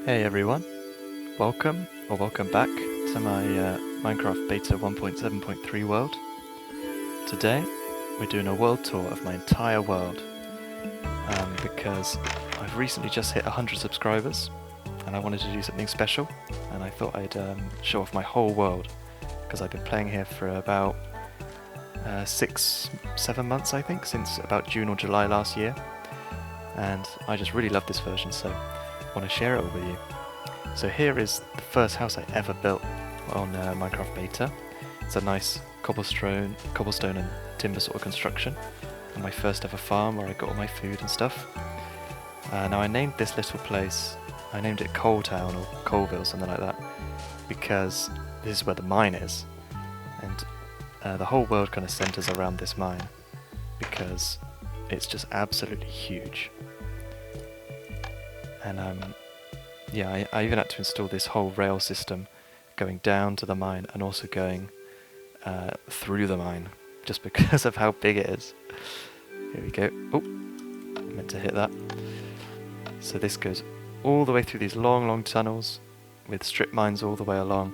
Hey everyone, welcome or welcome back to my Minecraft Beta 1.7.3 world. Today we're doing a world tour of my entire world because I've recently just hit 100 subscribers and I wanted to do something special, and I thought I'd show off my whole world because I've been playing here for about 6-7 months, I think, since about June or July last year, and I just really love this version, so I want to share it all with you. So here is the first house I ever built on Minecraft Beta. It's a nice cobblestone and timber sort of construction, and my first ever farm where I got all my food and stuff. Now I named this little place, I named it Coal Town or Coalville, something like that, because this is where the mine is, and the whole world kind of centers around this mine because it's just absolutely huge. And yeah, I even had to install this whole rail system going down to the mine and also going through the mine, just because of how big it is. Here we go. Oh, I meant to hit that. So this goes all the way through these long tunnels with strip mines all the way along.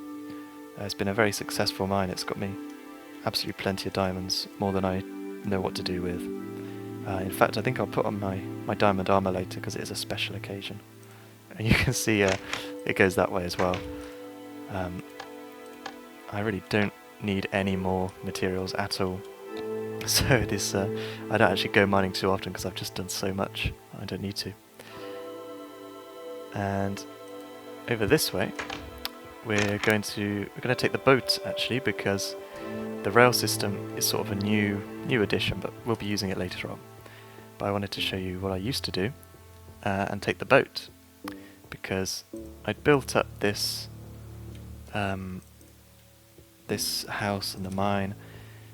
It's been a very successful mine. It's got me absolutely plenty of diamonds, more than I know what to do with. In fact, I think I'll put on my diamond armor later because it is a special occasion. And you can see it goes that way as well. I really don't need any more materials at all. So this, I don't actually go mining too often because I've just done so much. I don't need to. And over this way, we're going to take the boat actually, because the rail system is sort of a new addition, but we'll be using it later on. But I wanted to show you what I used to do and take the boat, because I'd built up this this house and the mine,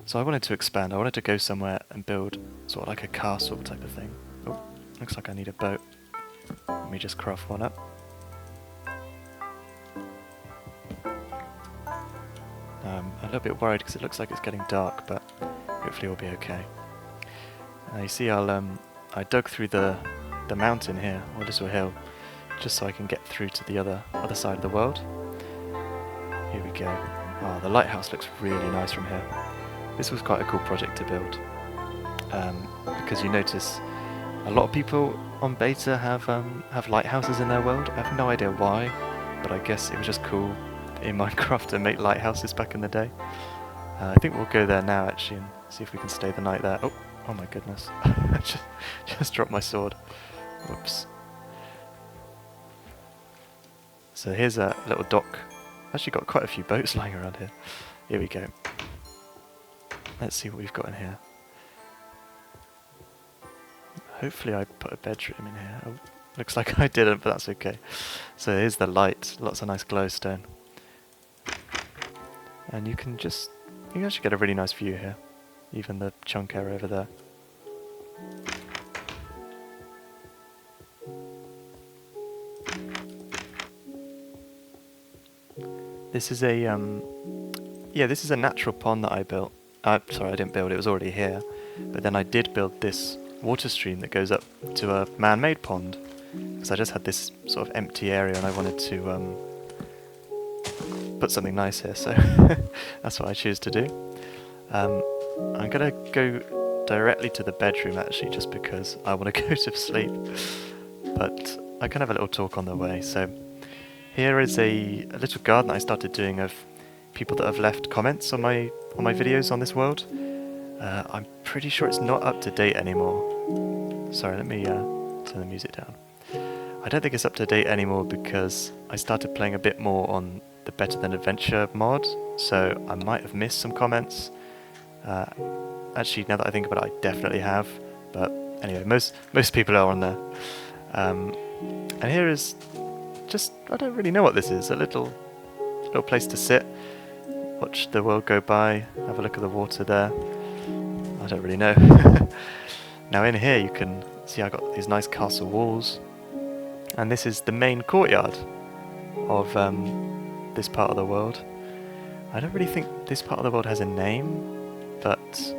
so I wanted to expand. I wanted to go somewhere and build sort of like a castle type of thing. Oh, looks like I need a boat. Let me just craft one up. I'm a little bit worried because it looks like it's getting dark, but hopefully we'll be okay. You see, I dug through the mountain here, or little hill, just so I can get through to the other side of the world. Here we go. Oh, the lighthouse looks really nice from here. This was quite a cool project to build, because you notice a lot of people on beta have lighthouses in their world. I have no idea why, but I guess it was just cool in Minecraft to make lighthouses back in the day. I think we'll go there now actually and see if we can stay the night there. Oh my goodness! I just dropped my sword. Whoops. So here's a little dock. Actually got quite a few boats lying around here. Here we go. Let's see what we've got in here. Hopefully I put a bedroom in here. Oh, looks like I didn't, but that's okay. So here's the light. Lots of nice glowstone. And you can actually get a really nice view here. Even the chunk area over there. This is a this is a natural pond that I built. Sorry, I didn't build it was already here. But then I did build this water stream that goes up to a man-made pond, because I just had this sort of empty area and I wanted to put something nice here. So that's what I choose to do. I'm gonna go directly to the bedroom actually, just because I want to go to sleep. But I can have a little talk on the way. So here is a little garden I started doing of people that have left comments on my videos on this world. I'm pretty sure it's not up to date anymore. Sorry, let me turn the music down. I don't think it's up to date anymore because I started playing a bit more on the Better Than Adventure mod, so I might have missed some comments. Actually, now that I think about it, I definitely have. But anyway, most people are on there. And here is just, I don't really know what this is. A little place to sit, watch the world go by, have a look at the water there. I don't really know. Now in here you can see I got these nice castle walls, and this is the main courtyard of this part of the world. I don't really think this part of the world has a name, but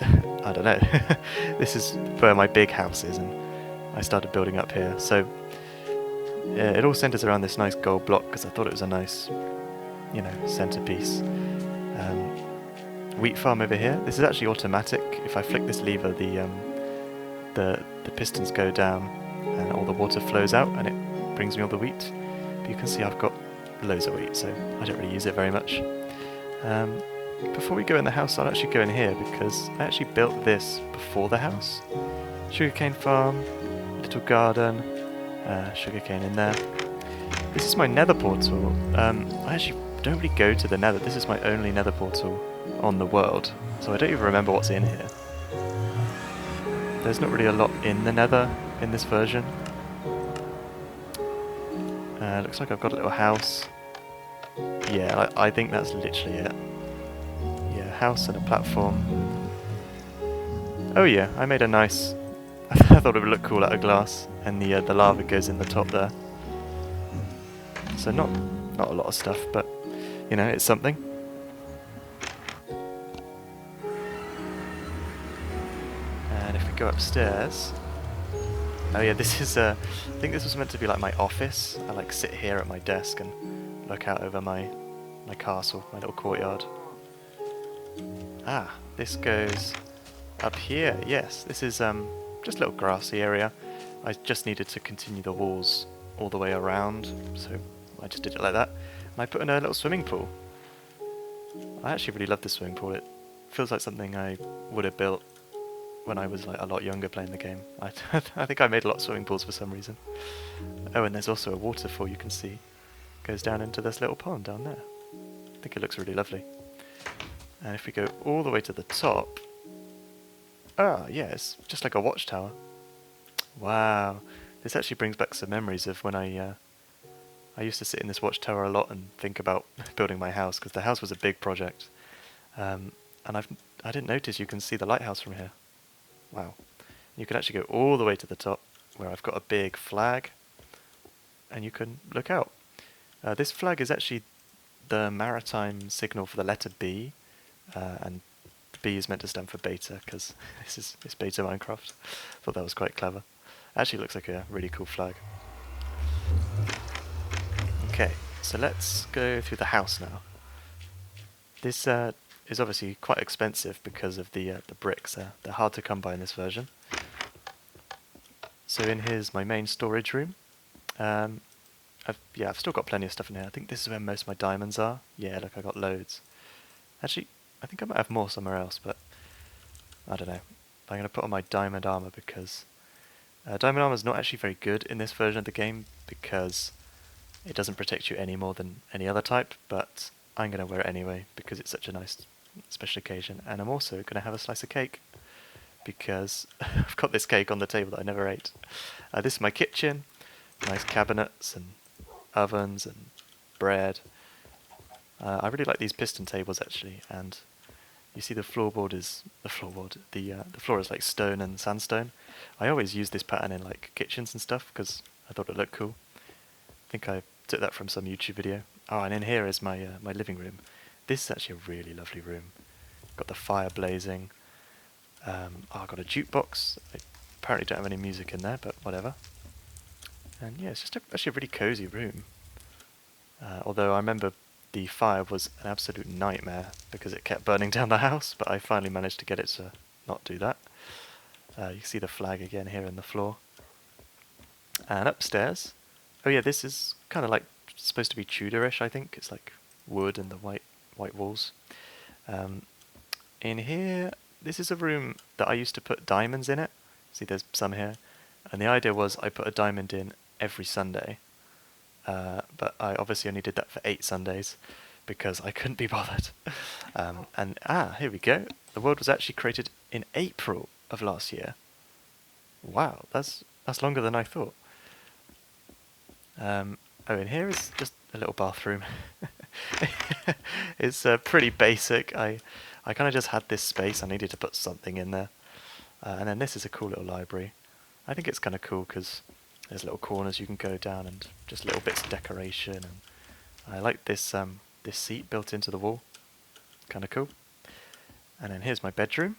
I don't know. This is where my big house is, and I started building up here. So it all centers around this nice gold block because I thought it was a nice, centerpiece. Wheat farm over here. This is actually automatic. If I flick this lever, the pistons go down and all the water flows out and it brings me all the wheat. But you can see I've got loads of wheat, so I don't really use it very much. Before we go in the house, I'll actually go in here because I actually built this before the house. Sugarcane farm, little garden, sugarcane in there. This is my nether portal. I actually don't really go to the nether. This is my only nether portal on the world, so I don't even remember what's in here. There's not really a lot in the nether in this version. Looks like I've got a little house. Yeah, I think that's literally it. Yeah, a house and a platform. Oh yeah, I made a nice... I thought it would look cool out of glass, and the lava goes in the top there. So not a lot of stuff, but it's something. And if we go upstairs, oh yeah, this is I think this was meant to be like my office. I like sit here at my desk and look out over my castle, my little courtyard. Ah, this goes up here. Yes, this is just a little grassy area. I just needed to continue the walls all the way around, so I just did it like that. And I put in a little swimming pool. I actually really love this swimming pool. It feels like something I would have built when I was like a lot younger playing the game. I think I made a lot of swimming pools for some reason. Oh, and there's also a waterfall you can see. It goes down into this little pond down there. I think it looks really lovely. And if we go all the way to the top... Ah, yeah, it's just like a watchtower. Wow. This actually brings back some memories of when I used to sit in this watchtower a lot and think about building my house, because the house was a big project. And I didn't notice you can see the lighthouse from here. Wow. You can actually go all the way to the top, where I've got a big flag, and you can look out. This flag is actually the maritime signal for the letter B, and B is meant to stand for beta, because it's beta Minecraft. Thought that was quite clever. Actually looks like a really cool flag. Okay, so let's go through the house now. This is obviously quite expensive because of the bricks. They're hard to come by in this version. So in here's my main storage room. I've still got plenty of stuff in here. I think this is where most of my diamonds are. Yeah, look, I got loads. Actually, I think I might have more somewhere else, but I don't know. I'm going to put on my diamond armor because diamond armor is not actually very good in this version of the game because it doesn't protect you any more than any other type, but I'm going to wear it anyway because it's such a nice special occasion. And I'm also going to have a slice of cake because I've got this cake on the table that I never ate. This is my kitchen. Nice cabinets and ovens and bread. I really like these piston tables actually, and you see the floor is like stone and sandstone. I always use this pattern in like kitchens and stuff because I thought it looked cool. I think I took that from some YouTube video. Oh, and in here is my my living room. This is actually a really lovely room. Got the fire blazing. I've got a jukebox. I apparently don't have any music in there, but whatever. And yeah, it's just actually a really cozy room. Although I remember the fire was an absolute nightmare because it kept burning down the house, but I finally managed to get it to not do that. You can see the flag again here in the floor. And upstairs, oh yeah, this is kind of like supposed to be Tudorish, I think. It's like wood and the white walls. In here, this is a room that I used to put diamonds in it. See, there's some here. And the idea was I put a diamond in every Sunday. But I obviously only did that for 8 Sundays because I couldn't be bothered. Here we go. The world was actually created in April of last year. Wow, that's longer than I thought. And here is just a little bathroom. It's pretty basic. I kind of just had this space. I needed to put something in there. And then this is a cool little library. I think it's kind of cool because there's little corners you can go down and just little bits of decoration. And I like this this seat built into the wall. Kind of cool. And then here's my bedroom.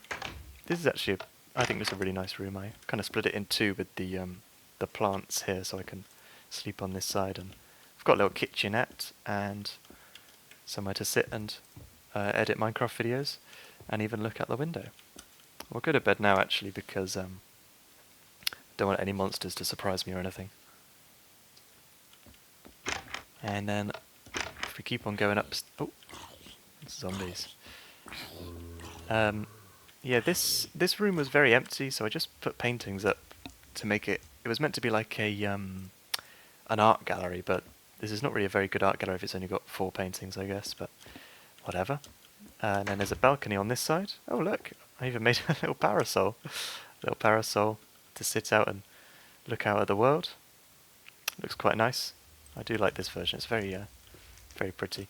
This is actually, I think this is a really nice room. I kind of split it in two with the plants here so I can sleep on this side, and I've got a little kitchenette and somewhere to sit and edit Minecraft videos and even look out the window. We'll go to bed now actually because don't want any monsters to surprise me or anything. And then if we keep on going up, oh, zombies. Yeah, this room was very empty, so I just put paintings up to make it. It was meant to be like a an art gallery, but this is not really a very good art gallery if it's only got 4 paintings, I guess. But whatever. And then there's a balcony on this side. Oh look, I even made a little parasol to sit out and look out at the world. Looks quite nice. I do like this version. It's very very pretty.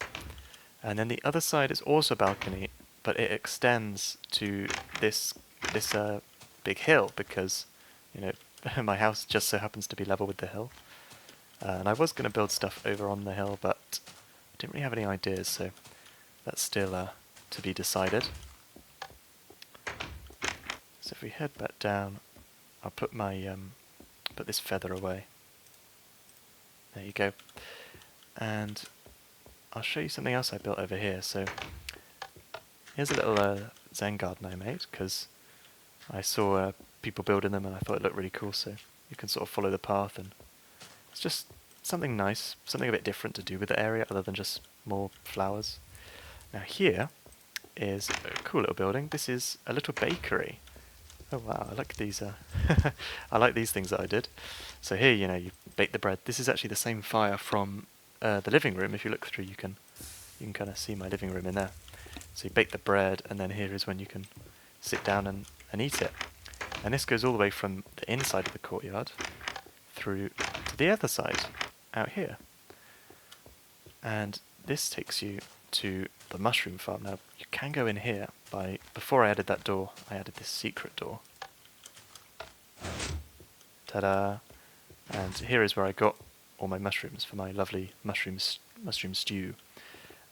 And then the other side is also a balcony, but it extends to this big hill because, you know, my house just so happens to be level with the hill. And I was going to build stuff over on the hill, but I didn't really have any ideas, so that's still to be decided. So if we head back down, I'll put my put this feather away. There you go. And I'll show you something else I built over here. So here's a little Zen garden I made because I saw people building them and I thought it looked really cool. So you can sort of follow the path, and it's just something nice, something a bit different to do with the area other than just more flowers. Now here is a cool little building. This is a little bakery. Oh wow, I like these. I like these things that I did. So here, you know, you bake the bread. This is actually the same fire from the living room. If you look through, you can kind of see my living room in there. So you bake the bread, and then here is when you can sit down and eat it. And this goes all the way from the inside of the courtyard through to the other side, out here. And this takes you to the mushroom farm. Now, you can go in here by... Before I added that door, I added this secret door. Ta-da! And here is where I got all my mushrooms for my lovely mushroom stew.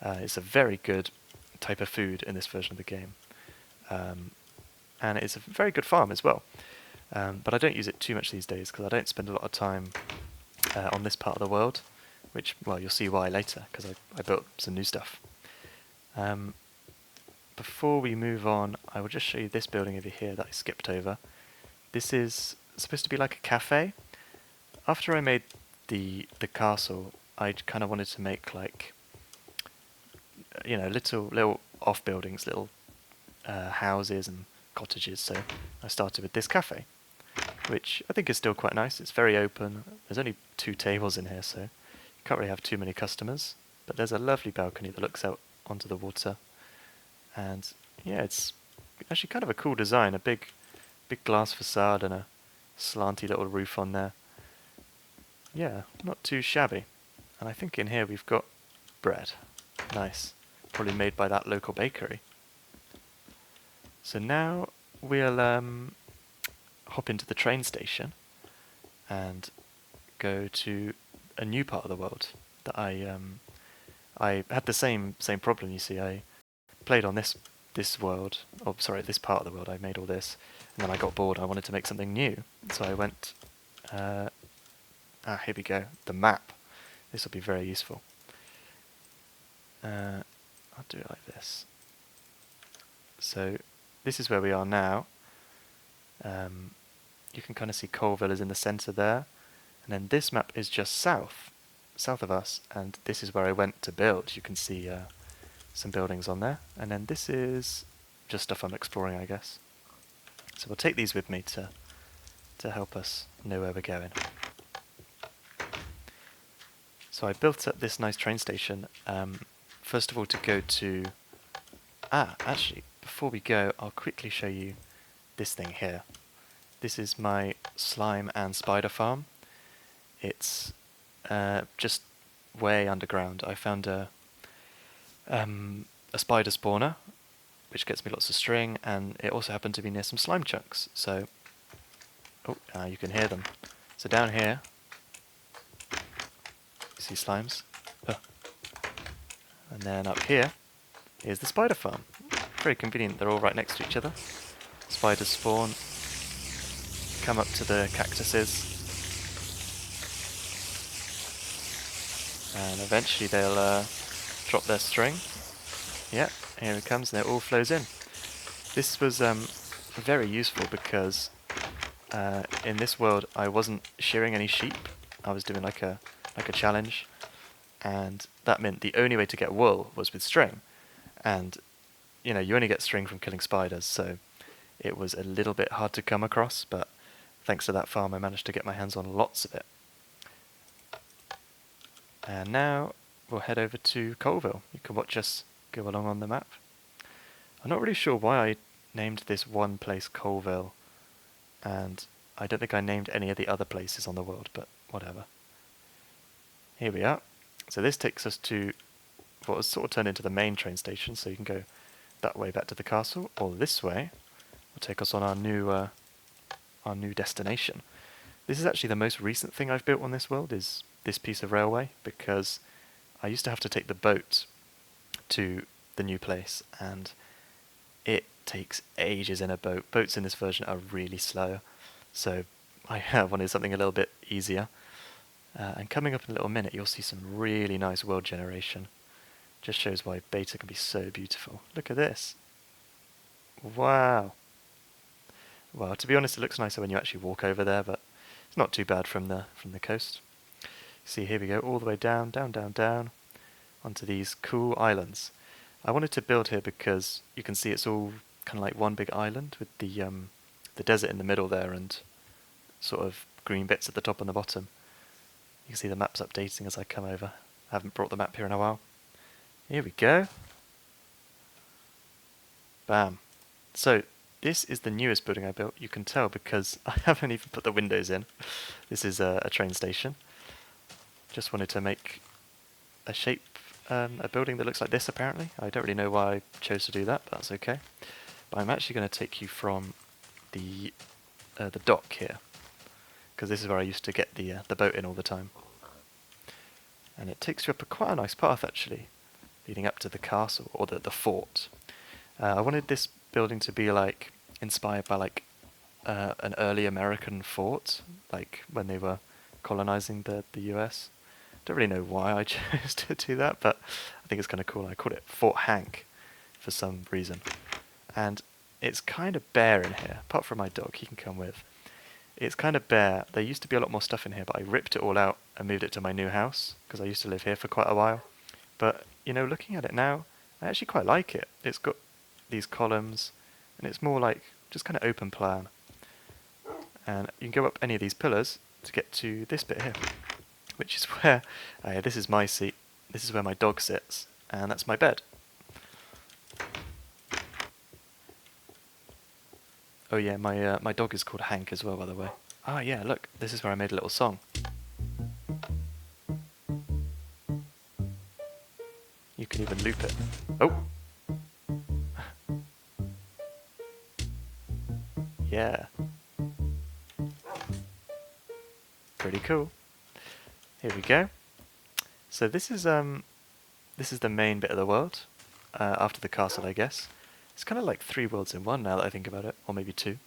It's a very good type of food in this version of the game. And it's a very good farm as well. But I don't use it too much these days because I don't spend a lot of time on this part of the world, which, well, you'll see why later, because I built some new stuff. Before we move on, I will just show you this building over here that I skipped over. This is supposed to be like a cafe. After I made the castle, I kind of wanted to make like, you know, little off buildings, little houses and cottages. So I started with this cafe, which I think is still quite nice. It's very open. There's only 2 tables in here, so you can't really have too many customers. But there's a lovely balcony that looks out onto the water. And yeah, it's actually kind of a cool design. A big glass facade and a slanty little roof on there. Yeah, not too shabby. And I think in here we've got bread. Nice. Probably made by that local bakery. So now we'll hop into the train station and go to a new part of the world that I had the same problem. You see, I played on this world, oh sorry, this part of the world. I made all this, and then I got bored. I wanted to make something new, so I went. Here we go. The map. This will be very useful. I'll do it like this. So this is where we are now. You can kind of see Colville is in the centre there, and then this map is just south of us, and this is where I went to build. You can see some buildings on there, and then this is just stuff I'm exploring, I guess. So we'll take these with me to help us know where we're going. So I built up this nice train station, first of all to go to... actually, before we go, I'll quickly show you this thing here. This is my slime and spider farm. It's just way underground. I found a spider spawner, which gets me lots of string, and it also happened to be near some slime chunks. So, you can hear them. So down here, you see slimes. And then up here, here's the spider farm. Very convenient, they're all right next to each other. Spiders spawn, come up to the cactuses, And eventually they'll drop their string. Yeah, here it comes, and it all flows in. This was very useful because in this world I wasn't shearing any sheep. I was doing like a challenge, and that meant the only way to get wool was with string. And you know, you only get string from killing spiders, so it was a little bit hard to come across, but thanks to that farm I managed to get my hands on lots of it. And now we'll head over to Colville. You can watch us go along on the map. I'm not really sure why I named this one place Colville, and I don't think I named any of the other places on the world, but whatever. Here we are. So this takes us to what was sort of turned into the main train station, so you can go that way back to the castle, or this way will take us on our new destination. This is actually the most recent thing I've built on this world, is this piece of railway, because I used to have to take the boat to the new place, and it takes ages in a boat. Boats in this version are really slow, so I wanted something a little bit easier. And coming up in a little minute, you'll see some really nice world generation. Just shows why beta can be so beautiful. Look at this. Wow. Well, to be honest, it looks nicer when you actually walk over there, but it's not too bad from the coast. See, here we go, all the way down, down, down, down, onto these cool islands. I wanted to build here because you can see it's all kind of like one big island with the desert in the middle there and sort of green bits at the top and the bottom. You can see the map's updating as I come over. I haven't brought the map here in a while. Here we go. Bam. So this is the newest building I built. You can tell because I haven't even put the windows in. This is a train station. Just wanted to make a shape, a building that looks like this apparently. I don't really know why I chose to do that, but that's okay. But I'm actually going to take you from the dock here, because this is where I used to get the boat in all the time. And it takes you up quite a nice path actually, leading up to the castle, or the fort. I wanted this building to be like inspired by like an early American fort, like when they were colonizing the US. Don't really know why I chose to do that, but I think it's kind of cool. I called it Fort Hank for some reason. And it's kind of bare in here, apart from my dog, he can come with. It's kind of bare. There used to be a lot more stuff in here, but I ripped it all out and moved it to my new house, because I used to live here for quite a while. But, you know, looking at it now, I actually quite like it. It's got these columns, and it's more like just kind of open plan. And you can go up any of these pillars to get to this bit here, which is where, this is my seat, this is where my dog sits, and that's my bed. Oh yeah, my dog is called Hank as well, by the way. Ah yeah, look, this is where I made a little song. You can even loop it. Oh! Yeah. Pretty cool. Here we go. So this is the main bit of the world, after the castle, I guess. It's kind of like 3 worlds in one now that I think about it, or maybe 2.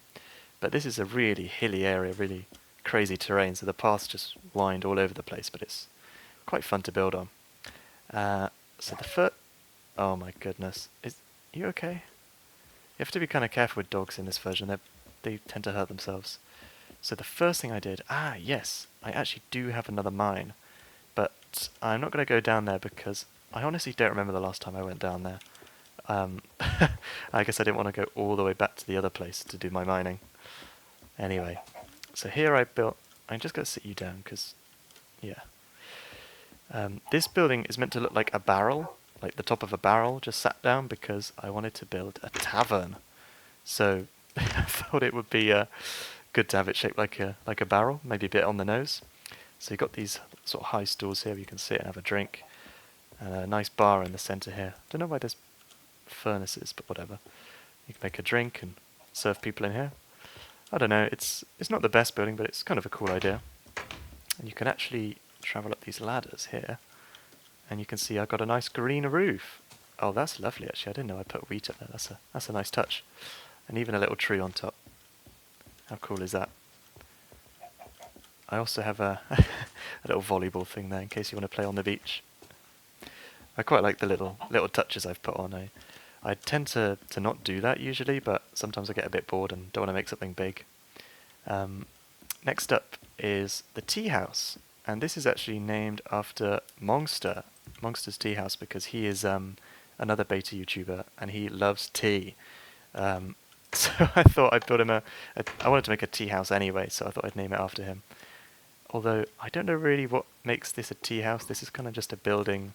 But this is a really hilly area, really crazy terrain, so the paths just wind all over the place, but it's quite fun to build on. So the first... Oh my goodness. Are you okay? You have to be kind of careful with dogs in this version, they tend to hurt themselves. So the first thing I did... Ah, yes, I actually do have another mine, but I'm not going to go down there because I honestly don't remember the last time I went down there. I guess I didn't want to go all the way back to the other place to do my mining. Anyway, so here I built... I'm just going to sit you down because, yeah. This building is meant to look like a barrel, like the top of a barrel just sat down, because I wanted to build a tavern. So I thought it would be good to have it shaped like a barrel, maybe a bit on the nose. So you've got these sort of high stools here where you can sit and have a drink, and a nice bar in the centre here. Don't know why there's furnaces, but whatever. You can make a drink and serve people in here. I don't know, it's not the best building, but it's kind of a cool idea. And you can actually travel up these ladders here, and you can see I've got a nice green roof. Oh, that's lovely actually. I didn't know I put wheat up there. That's a nice touch. And even a little tree on top. How cool is that? I also have a little volleyball thing there in case you want to play on the beach. I quite like the little touches I've put on. I tend to not do that usually, but sometimes I get a bit bored and don't want to make something big. Next up is the tea house, and this is actually named after Monster's Tea House, because he is another beta YouTuber and he loves tea. So I thought I'd build him I wanted to make a tea house anyway, so I thought I'd name it after him. Although I don't know really what makes this a tea house. This is kind of just a building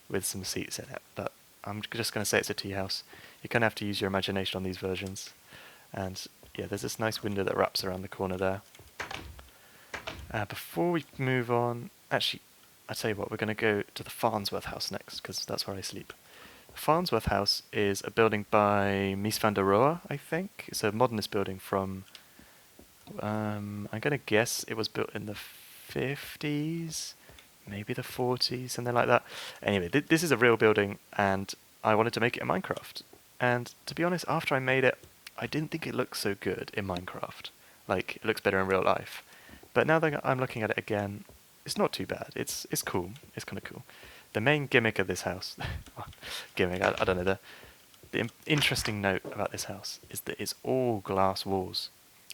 with some seats in it, but I'm just going to say it's a tea house. You kind of have to use your imagination on these versions. And yeah, there's this nice window that wraps around the corner there. Before we move on, actually, I'll tell you what, we're going to go to the Farnsworth house next, because that's where I sleep. The Farnsworth house is a building by Mies van der Rohe, I think. It's a modernist building from, I'm going to guess it was built in the 50s, maybe the 40s, something like that. Anyway, this is a real building, and I wanted to make it in Minecraft. And to be honest, after I made it, I didn't think it looked so good in Minecraft. Like, it looks better in real life. But now that I'm looking at it again, it's not too bad. It's cool. It's kind of cool. The main gimmick of this house, gimmick, I don't know, the interesting note about this house is that it's all glass walls.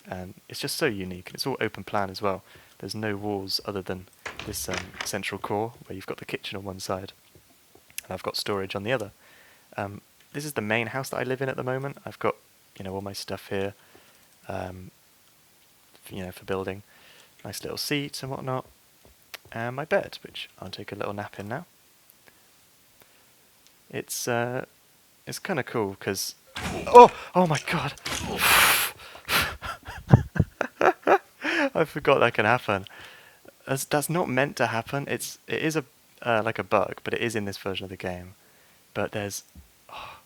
And it's just so unique. It's all open plan as well. There's no walls other than this central core where you've got the kitchen on one side. And I've got storage on the other. This is the main house that I live in at the moment. I've got, all my stuff here, for building. Nice little seats and whatnot. And my bed, which I'll take a little nap in now. It's kind of cool because... Oh my god! I forgot that can happen. That's not meant to happen. It is like a bug, but it is in this version of the game. But there's... Oh,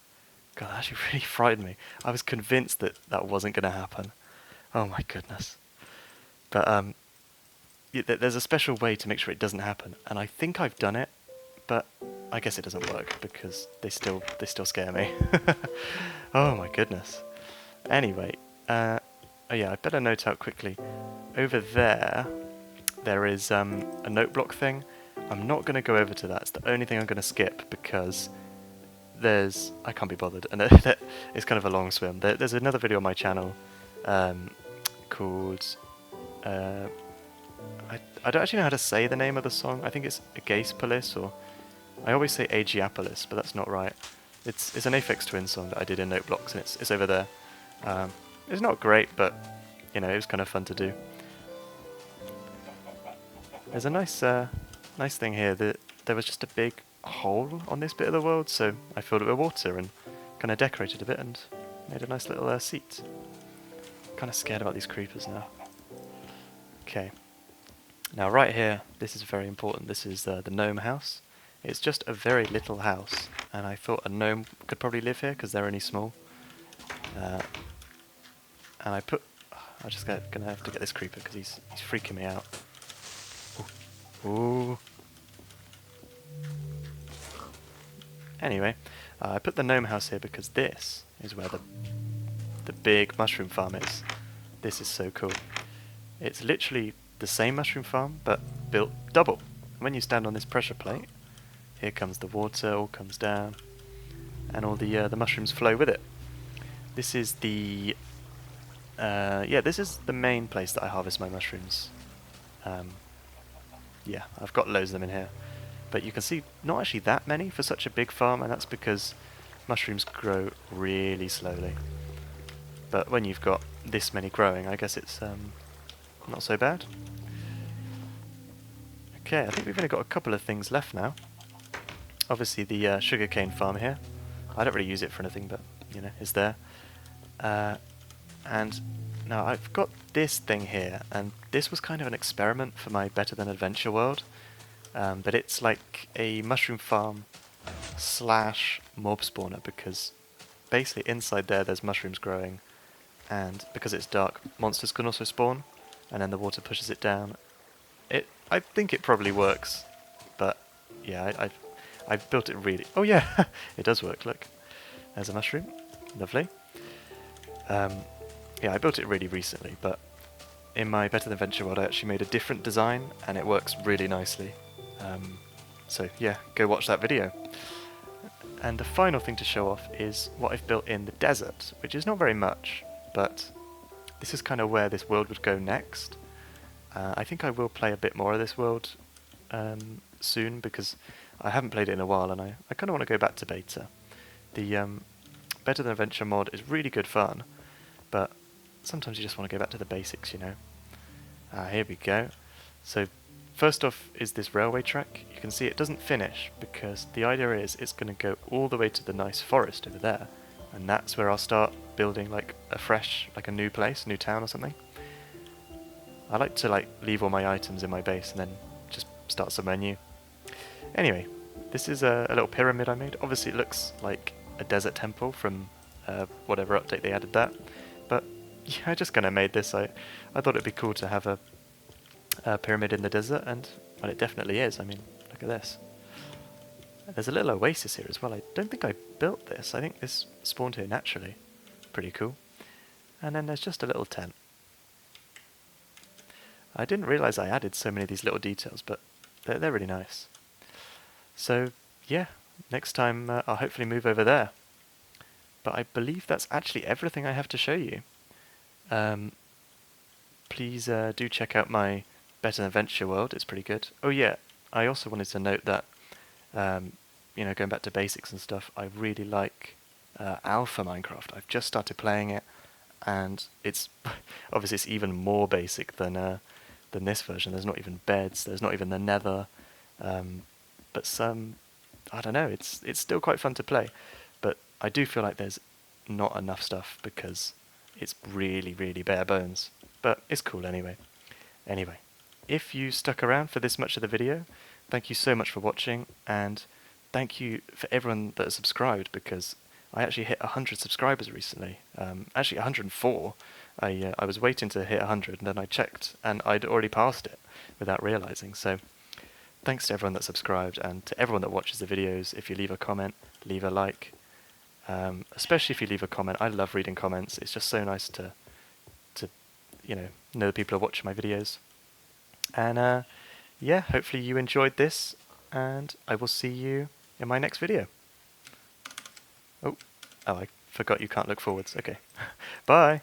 god, that actually really frightened me. I was convinced that wasn't going to happen. Oh my goodness. But there's a special way to make sure it doesn't happen, and I think I've done it, but I guess it doesn't work because they still scare me. Oh my goodness. Anyway, oh yeah, I better note out quickly. Over there is a note block thing. I'm not going to go over to that. It's the only thing I'm going to skip because I can't be bothered, and it's kind of a long swim. There's another video on my channel called I don't actually know how to say the name of the song. I think it's Agacepolis, or I always say Aegiapolis, but that's not right. It's an Aphex Twin song that I did in Note Blocks, and it's over there. It's not great, but it was kind of fun to do. There's a nice thing here that there was just a big hole on this bit of the world, so I filled it with water and kind of decorated a bit and made a nice little seat. Kind of scared about these creepers now. Okay. Now right here, this is very important. This is the gnome house. It's just a very little house, and I thought a gnome could probably live here because they're only small. And I'm just gonna have to get this creeper because he's freaking me out. Ooh. Anyway, I put the gnome house here because this is where the big mushroom farm is. This is so cool. It's literally the same mushroom farm, but built double. When you stand on this pressure plate, here comes the water, all comes down, and all the mushrooms flow with it. This is this is the main place that I harvest my mushrooms. Yeah, I've got loads of them in here. But you can see not actually that many for such a big farm, and that's because mushrooms grow really slowly. But when you've got this many growing, I guess it's not so bad. Okay, I think we've only got a couple of things left now. Obviously the sugarcane farm here. I don't really use it for anything, but it's there. And now I've got this thing here, and this was kind of an experiment for my Better Than Adventure world. But it's like a mushroom farm / mob spawner, because basically inside there's mushrooms growing, and because it's dark, monsters can also spawn, and then the water pushes it down. I think it probably works, but yeah, I've built it really... Oh yeah, it does work, look. There's a mushroom, lovely. Yeah, I built it really recently, but in my Better Than Venture world I actually made a different design and it works really nicely. So yeah, go watch that video. And the final thing to show off is what I've built in the desert, which is not very much, but this is kind of where this world would go next. I think I will play a bit more of this world soon, because I haven't played it in a while and I kind of want to go back to beta. The Better Than Adventure mod is really good fun, but sometimes you just want to go back to the basics, you know. Here we go. So first off is this railway track. You can see it doesn't finish because the idea is it's going to go all the way to the nice forest over there, and that's where I'll start building like a fresh, like a new place, new town or something. I like to like leave all my items in my base and then just start somewhere new. Anyway, this is a little pyramid I made. Obviously it looks like a desert temple from whatever update they added that, but yeah, I just kind of made this. I thought it'd be cool to have a pyramid in the desert, and well, it definitely is. I mean, look at this. There's a little oasis here as well. I don't think I built this. I think this spawned here naturally. Pretty cool. And then there's just a little tent. I didn't realise I added so many of these little details, but they're really nice. So yeah, next time I'll hopefully move over there. But I believe that's actually everything I have to show you. Please do check out my Better Than Venture world, it's pretty good. Oh yeah, I also wanted to note that, you know, going back to basics and stuff, I really like Alpha Minecraft. I've just started playing it, and it's obviously it's even more basic than this version. There's not even beds, there's not even the nether, but some, I don't know, it's still quite fun to play, but I do feel like there's not enough stuff because it's really, really bare bones, but it's cool anyway. Anyway, if you stuck around for this much of the video, thank you so much for watching, and thank you for everyone that has subscribed, because I actually hit 100 subscribers recently. Actually 104. I was waiting to hit 100 and then I checked and I'd already passed it without realizing. So thanks to everyone that subscribed and to everyone that watches the videos. If you leave a comment, leave a like. Especially if you leave a comment. I love reading comments. It's just so nice to you know that people are watching my videos. And yeah, hopefully you enjoyed this, and I will see you in my next video. Oh, I forgot you can't look forwards. Okay. Bye.